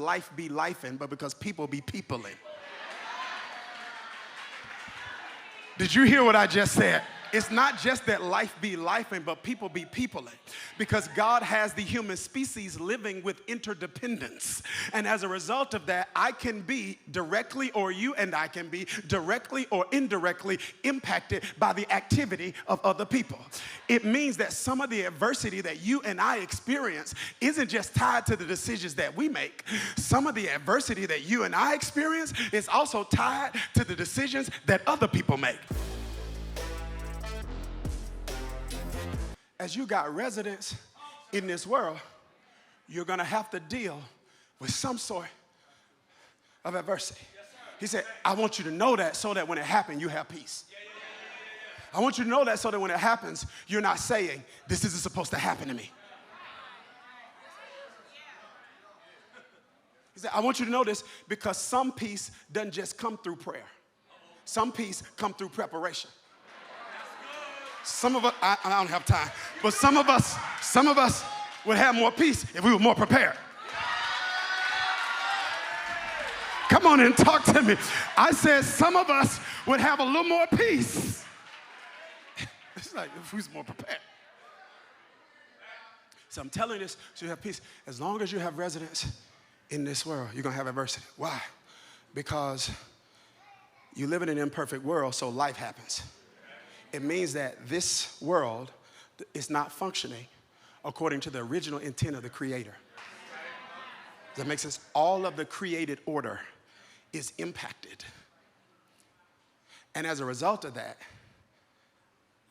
life be lifing, but because people be peopling. Did you hear what I just said? It's not just that life be lifing, but people be peopling. Because God has the human species living with interdependence. And as a result of that, I can be directly, or you and I can be directly or indirectly impacted by the activity of other people. It means that some of the adversity that you and I experience isn't just tied to the decisions that we make. Some of the adversity that you and I experience is also tied to the decisions that other people make. As you got residents in this world, you're going to have to deal with some sort of adversity. He said, I want you to know that so that when it happens, you have peace. I want you to know that so that when it happens, you're not saying, this isn't supposed to happen to me. He said, I want you to know this because some peace doesn't just come through prayer. Some peace come through preparation. Some of us, I don't have time, but some of us would have more peace if we were more prepared. Come on and talk to me. I said some of us would have a little more peace. It's like if we was more prepared. So I'm telling you this so you have peace. As long as you have residence in this world, you're going to have adversity. Why? Because you live in an imperfect world, so life happens. It means that this world is not functioning according to the original intent of the Creator. Does that make sense? All of the created order is impacted. And as a result of that,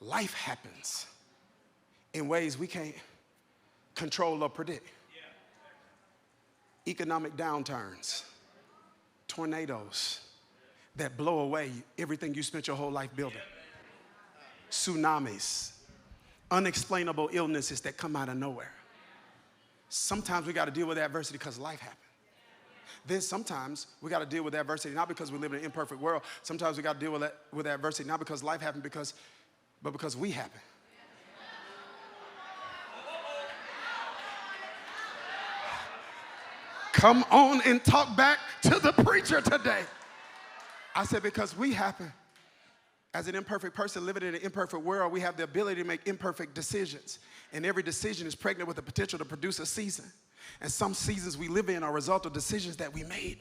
life happens in ways we can't control or predict. Economic downturns, tornadoes that blow away everything you spent your whole life building. Tsunamis, unexplainable illnesses that come out of nowhere. Sometimes we got to deal with adversity because life happened. Then sometimes we got to deal with adversity not because we live in an imperfect world. Sometimes we got to deal with adversity not because life happened, but because we happen. Come on and talk back to the preacher today. I said because we happen. As an imperfect person living in an imperfect world, we have the ability to make imperfect decisions. And every decision is pregnant with the potential to produce a season. And some seasons we live in are a result of decisions that we made.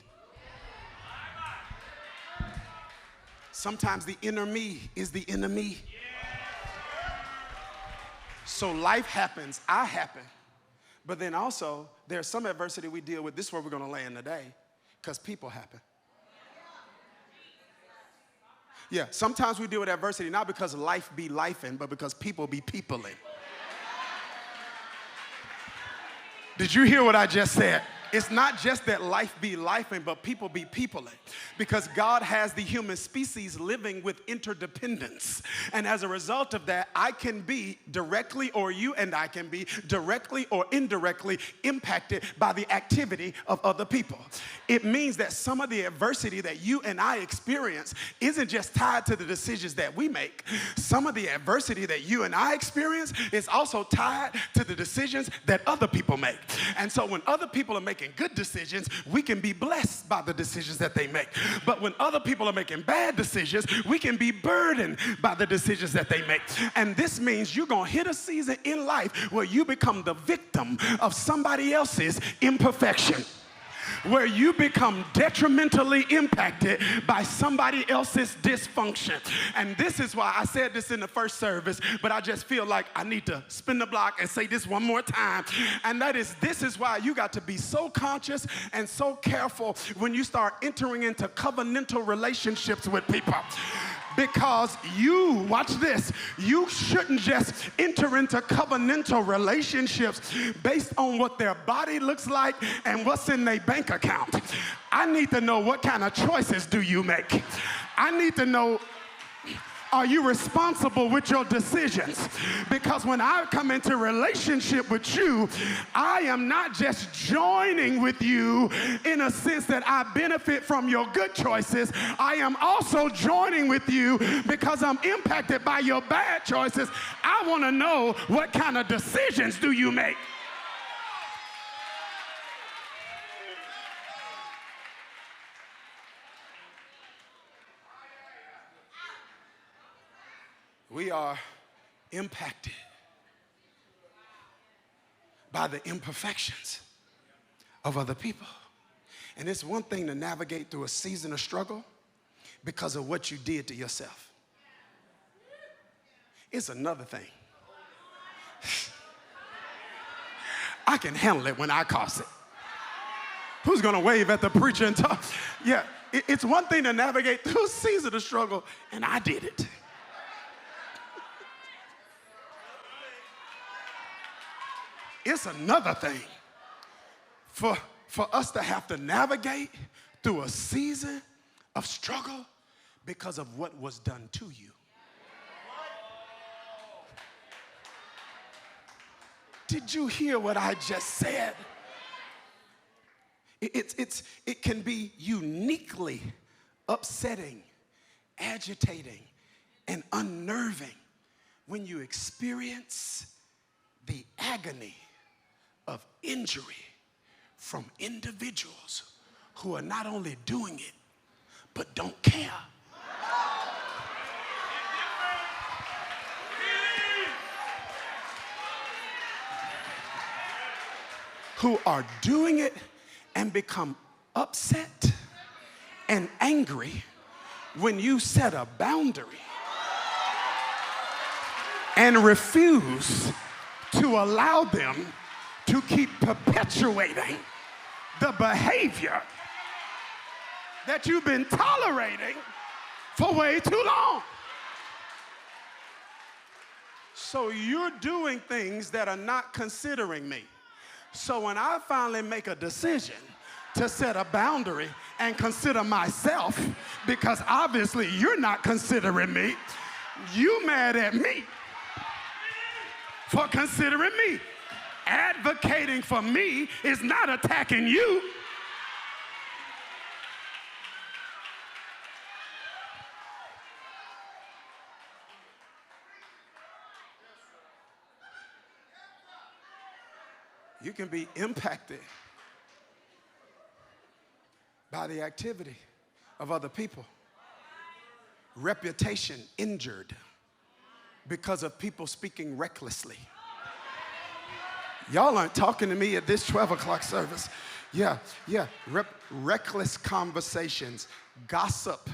Sometimes the inner me is the enemy. So life happens, I happen. But then also, there's some adversity we deal with. This is where we're going to land today, because people happen. Yeah, sometimes we deal with adversity not because life be lifing, but because people be peopling. Did you hear what I just said? It's not just that life be lifing, but people be peopling. Because God has the human species living with interdependence. And as a result of that, I can be directly, or you and I can be directly or indirectly impacted by the activity of other people. It means that some of the adversity that you and I experience isn't just tied to the decisions that we make. Some of the adversity that you and I experience is also tied to the decisions that other people make. And so when other people are making good decisions, we can be blessed by the decisions that they make. But when other people are making bad decisions, we can be burdened by the decisions that they make. And this means you're going to hit a season in life where you become the victim of somebody else's imperfection, where you become detrimentally impacted by somebody else's dysfunction. And this is why I said this in the first service, but I just feel like I need to spin the block and say this one more time. And that is, this is why you got to be so conscious and so careful when you start entering into covenantal relationships with people. Because you, watch this, you shouldn't just enter into covenantal relationships based on what their body looks like and what's in their bank account. I need to know what kind of choices do you make. I need to know, are you responsible with your decisions? Because when I come into relationship with you, I am not just joining with you in a sense that I benefit from your good choices. I am also joining with you because I'm impacted by your bad choices. I want to know what kind of decisions do you make? We are impacted by the imperfections of other people. And it's one thing to navigate through a season of struggle because of what you did to yourself. It's another thing. I can handle it when I cause it. Who's gonna wave at the preacher and talk? Yeah, it's one thing to navigate through a season of struggle, and I did it. It's another thing for us to have to navigate through a season of struggle because of what was done to you. Did you hear what I just said? It can be uniquely upsetting, agitating, and unnerving when you experience the agony of injury from individuals who are not only doing it, but don't care. Who are doing it and become upset and angry when you set a boundary and refuse to allow them to keep perpetuating the behavior that you've been tolerating for way too long. So you're doing things that are not considering me. So when I finally make a decision to set a boundary and consider myself, because obviously you're not considering me, you mad at me for considering me. Advocating for me is not attacking you. You can be impacted by the activity of other people. Reputation injured because of people speaking recklessly. Y'all aren't talking to me at this 12 o'clock service. Yeah. Reckless conversations, gossip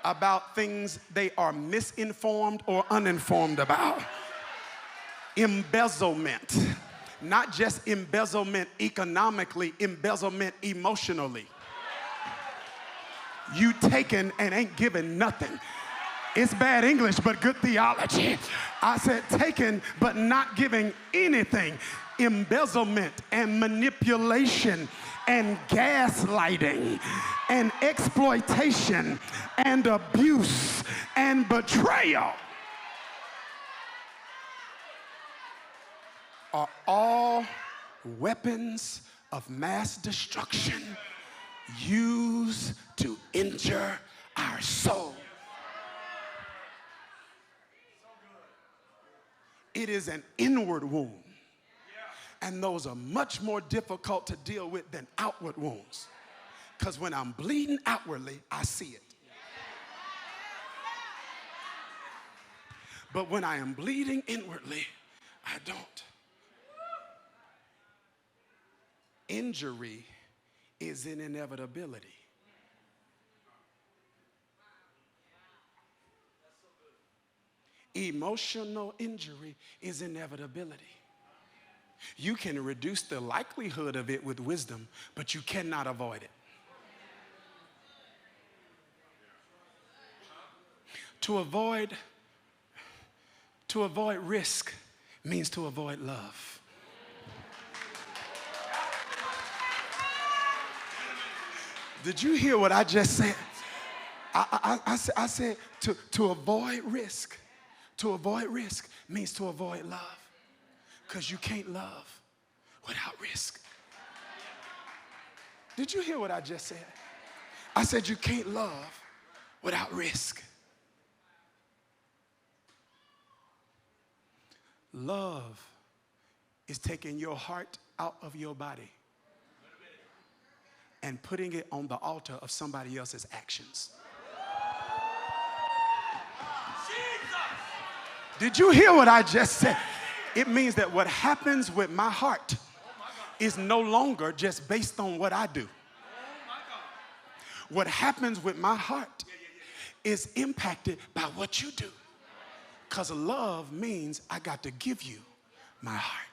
about things they are misinformed or uninformed about. Embezzlement. Not just embezzlement economically, embezzlement emotionally. You taking and ain't giving nothing. It's bad English, but good theology. I said taking, but not giving anything. Embezzlement and manipulation and gaslighting and exploitation and abuse and betrayal are all weapons of mass destruction used to injure our soul. It is an inward wound, and those are much more difficult to deal with than outward wounds, because when I'm bleeding outwardly, I see it. But when I am bleeding inwardly, I don't. Injury is an inevitability. Emotional injury is inevitability. You can reduce the likelihood of it with wisdom, but you cannot avoid it. To avoid risk means to avoid love. Did you hear what I just said? I said to avoid risk. To avoid risk means to avoid love, because you can't love without risk. Did you hear what I just said? I said you can't love without risk. Love is taking your heart out of your body and putting it on the altar of somebody else's actions. Did you hear what I just said? It means that what happens with my heart is no longer just based on what I do. What happens with my heart is impacted by what you do. Because love means I got to give you my heart.